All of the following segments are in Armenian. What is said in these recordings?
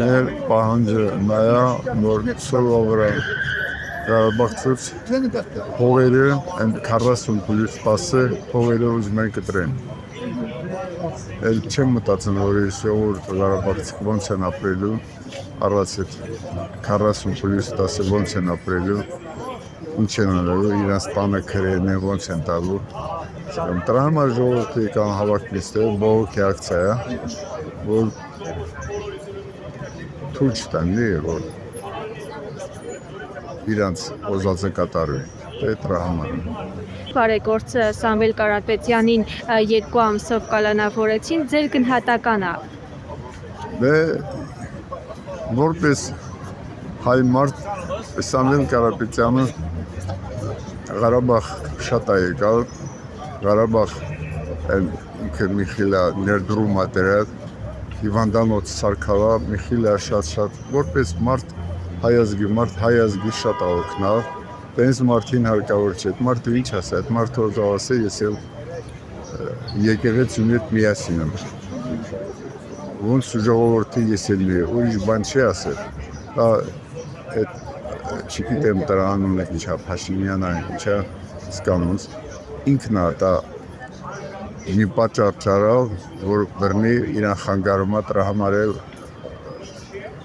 Մեր պահանջը նա է, որ սովորը վրա Ղարաբաղցուց հողերը 40 պլյուս 10 հողերը ուզում են կտրեն։ Էլ չեմ մտածում, որ ժողովուրդը Ղարաբաղցիք ոնց են ապրելու, առած այդ 40 պլյուս 10 ոնց են ապրելու, ինչ են անելու, իրանց տանը քրերն են ոնց են տալու։ Դրա համար ժողովուրդը եկան հավաքվեցել, բողոքի ակցիա է, որ թույլ չտանի, որ իրանց օզածը կատարվի, դրա համար։ Բարեգործ Սամվել Կարապետյանին 2 ամսով կալանավորեցին, ձեր գնահատականը։ Դե որպես հայ մարդ Սամվել Կարապետյանը Ղարաբաղ շատ է եկալ, Ղարաբաղ ինքը մի խիլա ներդրում է դրել, հիվանդանոց սարքալա, մի խիլա շատ որպես մարդ հայ ազգի շատ աղոքնավ, տենց մարդին հարկավոր չէ, այդ մարդը ինչ ասա, այդ մարդը ասե, ես էլ եկեղեցու հետ միասին եմ, ոնց ժողովորդի ես էլ ուրիշ բան չի ասել, չգիտեմ դրա անունը ինչա, Փաշինյանը ինչա սկանոնց, ինքն է դա մի պատճառ չարավ, որ բռնի իրան խանգարումա դրա համար էլ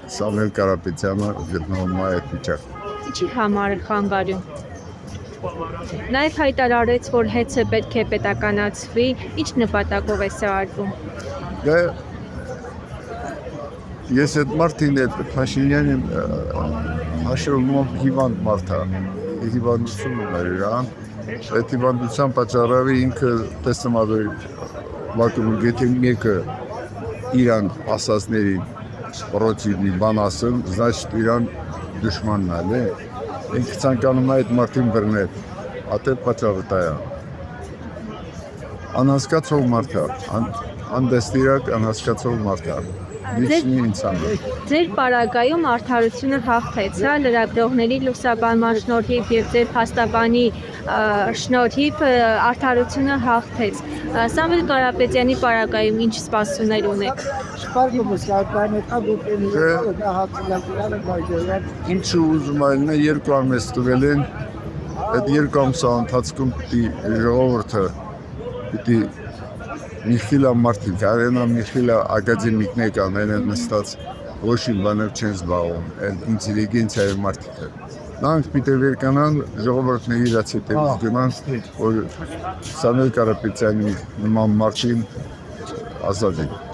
Սամվել Կարապետյանը գտնվում է այդ վիճակում։ Ինչի համար է խանգարում։ Նաև հայտարարեց, որ հեծը պետք է պետականացվի, ինչ նպատակով է սա արվում։ Դե ես այդ մարդին այդ Փաշինյանին հաշվում հիվանդ մարդ է, հիվանդություն ուներ իրան, այդ հիվանդության պատճառով ինքը տեսնում է վակում գետի մեկը իրան ասածներին պրոցիդի բան ասում, значит իրան դուշմանն է, ինքը ցանկանում է այդ մարդին բռնել, ատե պատճառը դա է։ Անհասկացող մարդ է, անդեստիրակ անհասկացող մարդ է, լիչնի ինձան։ Ձեր պարագայում արդարությունը հաղթեց, լրագրողների լուսաբանման շնորհիվ և ձեր փաստաբանի շնորհիվ արդարությունը հաղթեց։ Սամվել Կարապետյանի պարագայում ինչ սպասումներ ունեք։ Ինչը ուզում այլն է 2 ամիս տվել են, այդ 2 ամսա ընթացքում պիտի ժողովուրդը պիտի մի խիլա մարդիկ, արենա մի խիլա ակադեմիկներ կան, են նստած ոչ մի բանով չեն զբաղվում, ինտելիգենցիայի մարդիկ են։ Նրանք պիտի վերկանան ժողովուրդների իրաց հետևից գնան, որ Սամվել Կարապետյանի նման մարդին ազատեն։